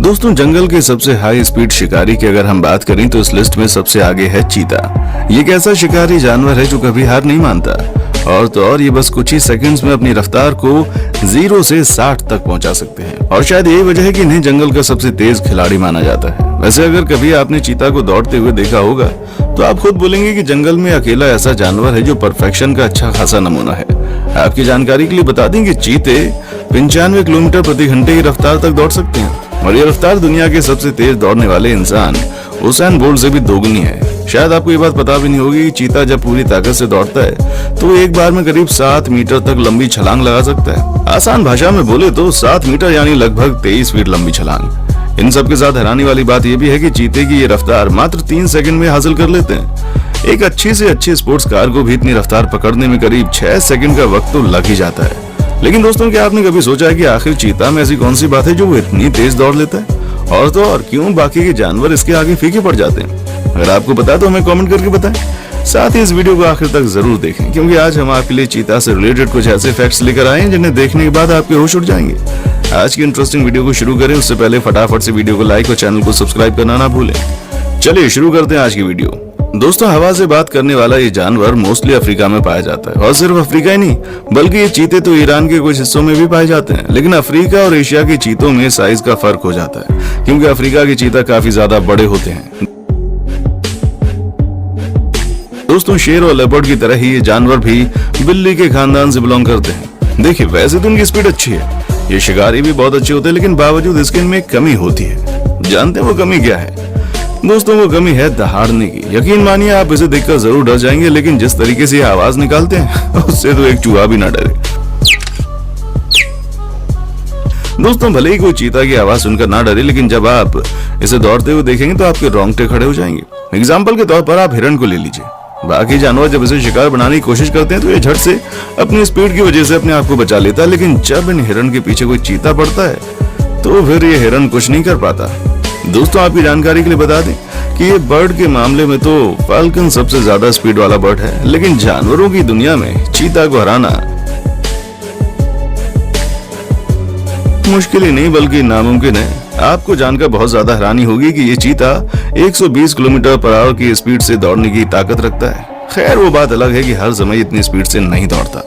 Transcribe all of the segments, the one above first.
दोस्तों, जंगल के सबसे हाई स्पीड शिकारी की अगर हम बात करें तो इस लिस्ट में सबसे आगे है चीता। ये एक ऐसा शिकारी जानवर है जो कभी हार नहीं मानता, और तो और ये बस कुछ ही सेकंड्स में अपनी रफ्तार को 0 से 60 तक पहुंचा सकते हैं। और शायद यही वजह है कि इन्हें जंगल का सबसे तेज खिलाड़ी माना जाता है। वैसे अगर कभी आपने चीता को दौड़ते हुए देखा होगा तो आप खुद बोलेंगे कि जंगल में अकेला ऐसा जानवर है जो परफेक्शन का अच्छा खासा नमूना है। आपकी जानकारी के लिए बता दें कि चीते 95 किलोमीटर प्रति घंटे की रफ्तार तक दौड़ सकते हैं, और ये रफ्तार दुनिया के सबसे तेज दौड़ने वाले इंसान उसेन बोल्ट से भी दोगुनी है। शायद आपको ये बात पता भी नहीं होगी कि चीता जब पूरी ताकत से दौड़ता है तो एक बार में करीब 7 मीटर तक लंबी छलांग लगा सकता है। आसान भाषा में बोले तो 7 मीटर यानी लगभग 23 फीट लंबी छलांग। इन सब के साथ हैरानी वाली बात यह भी है कि चीते की ये रफ्तार मात्र 3 सेकंड में हासिल कर लेते हैं। एक अच्छी से अच्छी स्पोर्ट्स कार को भी इतनी रफ्तार पकड़ने में करीब 6 सेकंड का वक्त तो लग ही जाता है। लेकिन दोस्तों, क्या आपने कभी सोचा है कि आखिर चीता में ऐसी कौन सी बात है जो वो इतनी तेज दौड़ लेता है, और तो और क्यों बाकी के जानवर इसके आगे फीके पड़ जाते हैं? अगर आपको पता है तो हमें कमेंट करके बताएं। साथ ही इस वीडियो को आखिर तक जरूर देखें, क्योंकि आज हम आपके लिए चीता से रिलेटेड कुछ ऐसे फैक्ट्स लेकर आए हैं जिन्हें देखने के बाद आपके होश उड़ जाएंगे। आज की इंटरेस्टिंग वीडियो को शुरू करें उससे पहले फटाफट से वीडियो को लाइक और चैनल को सब्सक्राइब करना ना भूलें। चलिए शुरू करते हैं आज की वीडियो। दोस्तों, हवा से बात करने वाला ये जानवर मोस्टली अफ्रीका में पाया जाता है, और सिर्फ अफ्रीका ही नहीं बल्कि ये चीते तो ईरान के कुछ हिस्सों में भी पाए जाते हैं। लेकिन अफ्रीका और एशिया के चीतों में साइज का फर्क हो जाता है, क्योंकि अफ्रीका के चीता काफी ज्यादा बड़े होते हैं। दोस्तों, शेर और लेपर्ड की तरह ही ये जानवर भी बिल्ली के खानदान से बिलोंग करते हैं। देखिए, वैसे तो उनकी स्पीड अच्छी है, ये शिकारी भी बहुत अच्छे होते हैं, लेकिन बावजूद इसके इनमें कमी होती है। जानते हैं वो कमी क्या है? दोस्तों, वो कमी है दहाड़ने की। यकीन मानिए, आप इसे देखकर जरूर डर जाएंगे, लेकिन जिस तरीके से ये आवाज निकालते हैं उससे तो एक चूहा भी ना डरे। दोस्तों, भले ही कोई चीता की आवाज सुनकर ना डरे, लेकिन जब आप इसे दौड़ते हुए देखेंगे तो आपके रोंगटे खड़े हो जाएंगे। एग्जाम्पल के तौर पर आप हिरण को ले लीजिए। बाकी जानवर जब इसे शिकार बनाने की कोशिश करते हैं तो ये झट से अपनी स्पीड की वजह से अपने आप को बचा लेता है, लेकिन जब इन हिरण के पीछे कोई चीता पड़ता है तो फिर ये हिरण कुछ नहीं कर पाता। दोस्तों, आपकी जानकारी के लिए बता दें कि ये बर्ड के मामले में तो फाल्कन सबसे ज्यादा स्पीड वाला बर्ड है, लेकिन जानवरों की दुनिया में चीता को हराना मुश्किल ही नहीं बल्कि नामुमकिन है। आपको जानकर बहुत ज्यादा हैरानी होगी कि ये चीता 120 किलोमीटर पर आवर की स्पीड से दौड़ने की ताकत रखता है। खैर, वो बात अलग है कि हर समय इतनी स्पीड से नहीं दौड़ता।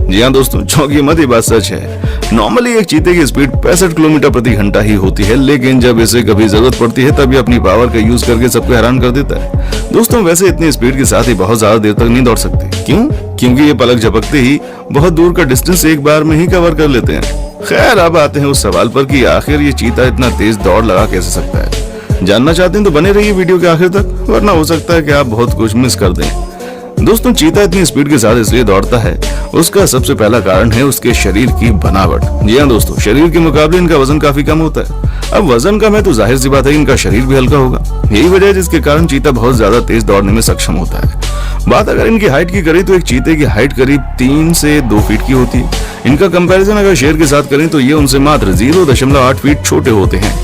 जी हाँ दोस्तों, चौंकिए मत, ये बात सच है। नॉर्मली एक चीते की स्पीड 65 किलोमीटर प्रति घंटा ही होती है, लेकिन जब इसे कभी जरूरत पड़ती है तब ये अपनी पावर का यूज करके सबको हैरान कर देता है। दोस्तों, वैसे इतनी स्पीड के साथ ही बहुत ज्यादा देर तक नहीं दौड़ सकते। क्यों? क्योंकि ये पलक झपकते ही बहुत दूर का डिस्टेंस एक बार में ही कवर कर लेते हैं। खैर, अब आते हैं उस सवाल पर कि आखिर ये चीता इतना तेज दौड़ लगा कैसे सकता है। जानना चाहते हैं तो बने रहिए वीडियो के आखिर तक, वरना हो सकता है कि आप बहुत कुछ मिस कर दें। दोस्तों, चीता इतनी स्पीड के साथ इसलिए दौड़ता है, उसका सबसे पहला कारण है उसके शरीर की बनावट। जी हाँ दोस्तों, शरीर के मुकाबले इनका वजन काफी कम होता है। अब वजन कम है तो जाहिर सी बात है इनका शरीर भी हल्का होगा। यही वजह है जिसके कारण चीता बहुत ज्यादा तेज दौड़ने में सक्षम होता है। बात अगर इनकी हाइट की करें तो एक चीते की हाइट करीब 3 से 2 फीट की होती है। इनका कंपैरिजन अगर शेर के साथ करें तो ये उनसे मात्र 0.8 फीट छोटे होते हैं।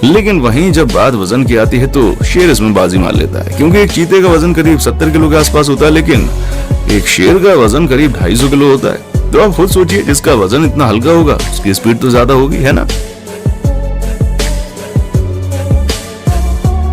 लेकिन वहीं जब बात वजन की आती है तो शेर इसमें बाजी मार लेता है, क्योंकि एक चीते का वजन करीब 70 किलो के आसपास होता है, लेकिन एक शेर का वजन करीब 250 किलो होता है। तो आप खुद सोचिए, जिसका वजन इतना हल्का होगा उसकी स्पीड तो ज्यादा होगी, है ना?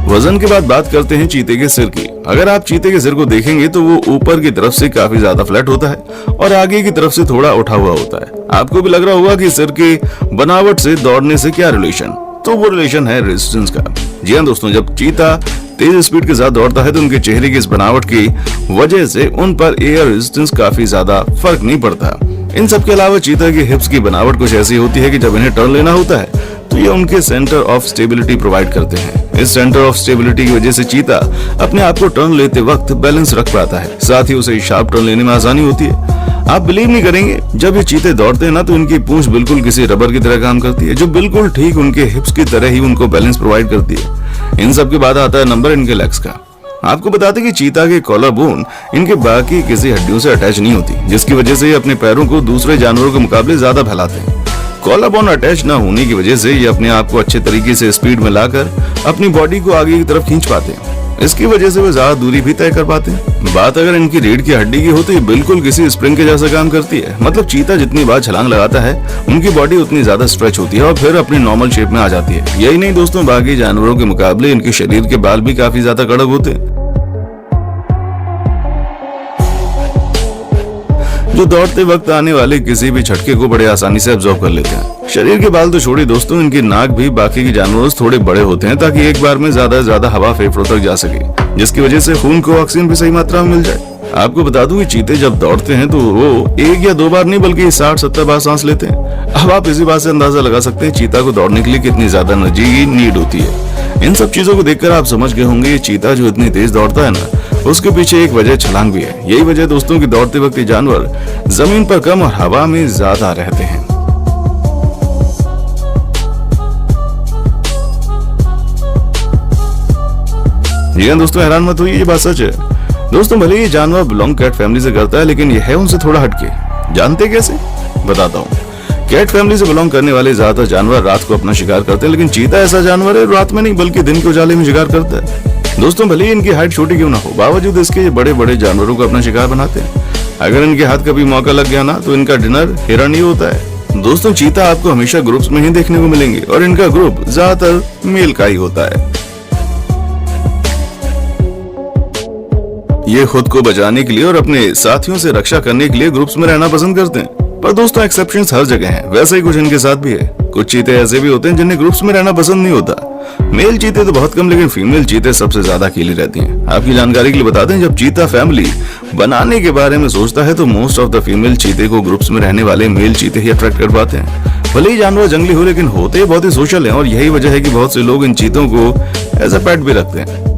वजन के बाद बात करते हैं चीते के सिर की। अगर आप चीते के सिर को देखेंगे तो वो ऊपर की तरफ से काफी ज्यादा फ्लैट होता है और आगे की तरफ से थोड़ा उठा हुआ होता है। आपको भी लग रहा होगा कि सिर की बनावट से दौड़ने से क्या रिलेशन? तो वो रिलेशन है रेजिस्टेंस का। जी हाँ दोस्तों, जब चीता तेज स्पीड के साथ दौड़ता है तो उनके चेहरे की इस बनावट की वजह से उन पर एयर रेजिस्टेंस काफी ज्यादा फर्क नहीं पड़ता। इन सब के अलावा चीता की हिप्स की बनावट कुछ ऐसी होती है कि जब इन्हें टर्न लेना होता है तो ये उनके सेंटर ऑफ स्टेबिलिटी प्रोवाइड करते हैं। इस सेंटर ऑफ स्टेबिलिटी की वजह से चीता अपने आप को टर्न लेते वक्त बैलेंस रख पाता है, साथ ही उसे शार्प टर्न लेने में आसानी होती है। आप बिलीव नहीं करेंगे, जब ये चीते दौड़ते हैं ना तो इनकी पूंछ बिल्कुल किसी रबर की तरह काम करती है, जो बिल्कुल ठीक उनके हिप्स की तरह ही उनको बैलेंस प्रोवाइड करती है। इन सब के बाद आता है नंबर इनके लेग्स का। आपको बताते कि चीता के कॉलर बोन इनके बाकी किसी हड्डियों से अटैच नहीं होती, जिसकी वजह से ये अपने पैरों को दूसरे जानवरों के मुकाबले ज्यादा फैलाते हैं। कॉलर बोन अटैच न होने की वजह से ये अपने आप को अच्छे तरीके से स्पीड में लाकर अपनी बॉडी को आगे की तरफ खींच पाते हैं। इसकी वजह से वे ज्यादा दूरी भी तय कर पाते हैं। बात अगर इनकी रीढ़ की हड्डी की हो तो ये बिल्कुल किसी स्प्रिंग के जैसा काम करती है। मतलब चीता जितनी बार छलांग लगाता है उनकी बॉडी उतनी ज्यादा स्ट्रेच होती है और फिर अपनी नॉर्मल शेप में आ जाती है। यही नहीं दोस्तों, बाकी जानवरों के मुकाबले इनके शरीर के बाल भी काफी ज्यादा कड़क होते हैं, जो दौड़ते वक्त आने वाले किसी भी झटके को बड़े आसानी से अब्जॉर्ब कर लेते हैं। शरीर के बाल तो छोड़िए दोस्तों, इनकी नाक भी बाकी के जानवरों से थोड़े बड़े होते हैं ताकि एक बार में ज्यादा से ज्यादा हवा फेफड़ों तक जा सके, जिसकी वजह से खून को ऑक्सीजन भी सही मात्रा में मिल जाए। आपको बता दूं कि चीते जब दौड़ते हैं तो वो 1 या 2 बार नहीं बल्कि 60-70 बार सांस लेते हैं। अब आप इसी बात से अंदाजा लगा सकते हैं चीता को दौड़ने के लिए कितनी ज्यादा एनर्जी की नीड होती है। इन सब चीजों को देखकर आप समझ गए होंगे ये चीता जो इतनी तेज दौड़ता है ना, उसके पीछे एक वजह छलांग भी है। यही वजह दोस्तों की दौड़ते वक्त ये जानवर जमीन पर कम और हवा में ज्यादा रहते हैं। जी हाँ दोस्तों, हैरान मत होइए, ये बात सच है। दोस्तों भले ये जानवर बिलोंग कैट फैमिली से करता है, लेकिन यह है उनसे थोड़ा हटके। जानते कैसे? बताता हूँ। कैट फैमिली से बिलोंग करने वाले ज्यादातर जानवर रात को अपना शिकार करते हैं, लेकिन चीता ऐसा जानवर है रात में नहीं बल्कि दिन के उजाले में शिकार करता है। दोस्तों भले ही इनकी हाइट छोटी क्यों ना हो, बावजूद इसके ये बड़े बड़े जानवरों को अपना शिकार बनाते हैं। अगर इनके हाथ कभी मौका लग गया ना तो इनका डिनर हिरण ही होता है। दोस्तों चीता आपको हमेशा ग्रुप्स में ही देखने को मिलेंगे और इनका ग्रुप ज्यादातर मेल का ही होता है। ये खुद को बचाने के लिए और अपने साथियों से रक्षा करने के लिए ग्रुप्स में रहना पसंद करते हैं। पर दोस्तों एक्सेप्शंस हर जगह हैं, वैसा ही कुछ इनके साथ भी है। कुछ चीते ऐसे भी होते हैं जिन्हें ग्रुप्स में रहना पसंद नहीं होता। मेल चीते तो बहुत कम, लेकिन फीमेल चीते सबसे ज्यादा अकेली रहती हैं। आपकी जानकारी के लिए बता दें, जब चीता फैमिली बनाने के बारे में सोचता है तो मोस्ट ऑफ द फीमेल चीते को ग्रुप्स में रहने वाले मेल चीते ही अट्रैक्ट कर पाते हैं। भले ही जानवर जंगली हो, लेकिन होते बहुत ही सोशल हैं और यही वजह है कि बहुत से लोग इन चीतों को एज अ पेट भी रखते हैं।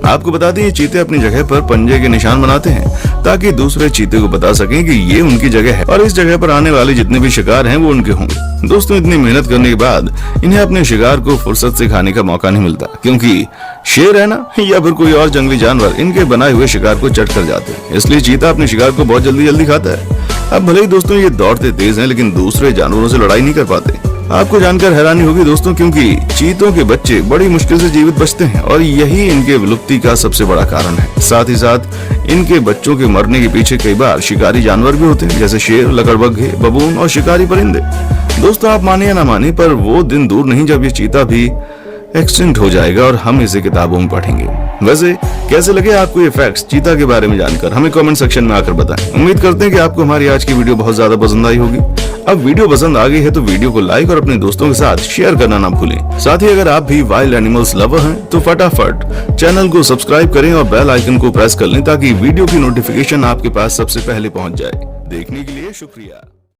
आपको बता दें, ये चीते अपनी जगह पर पंजे के निशान बनाते हैं ताकि दूसरे चीते को बता सकें कि ये उनकी जगह है और इस जगह पर आने वाले जितने भी शिकार हैं वो उनके होंगे। दोस्तों इतनी मेहनत करने के बाद इन्हें अपने शिकार को फुर्सत से खाने का मौका नहीं मिलता, क्योंकि शेर है ना या फिर कोई और जंगली जानवर इनके बनाए हुए शिकार को चट कर जाते हैं। इसलिए चीता अपने शिकार को बहुत जल्दी खाता है। अब भले ही दोस्तों ये दौड़ते तेज हैं, लेकिन दूसरे जानवरों से लड़ाई नहीं कर पाते। आपको जानकर हैरानी होगी दोस्तों, क्योंकि चीतों के बच्चे बड़ी मुश्किल से जीवित बचते हैं और यही इनके विलुप्ति का सबसे बड़ा कारण है। साथ ही साथ इनके बच्चों के मरने के पीछे कई बार शिकारी जानवर भी होते हैं, जैसे शेर, लकड़बग्घे, बबून और शिकारी परिंदे। दोस्तों आप माने या ना माने, पर वो दिन दूर नहीं जब ये चीता भी एक्सटिंक्ट हो जाएगा और हम इसे किताबों में पढ़ेंगे। वैसे कैसे लगे आपको ये फैक्ट्स चीता के बारे में जानकर, हमें कमेंट सेक्शन में आकर बताएं। उम्मीद करते हैं कि आपको हमारी आज की वीडियो बहुत ज्यादा पसंद आई होगी। अब वीडियो पसंद आ गई है तो वीडियो को लाइक और अपने दोस्तों के साथ शेयर करना ना भूलें। साथ ही अगर आप भी वाइल्ड एनिमल्स लवर हैं तो फटाफट चैनल को सब्सक्राइब करें और बेल आइकन को प्रेस कर लें ताकि वीडियो की नोटिफिकेशन आपके पास सबसे पहले पहुंच जाए। देखने के लिए शुक्रिया।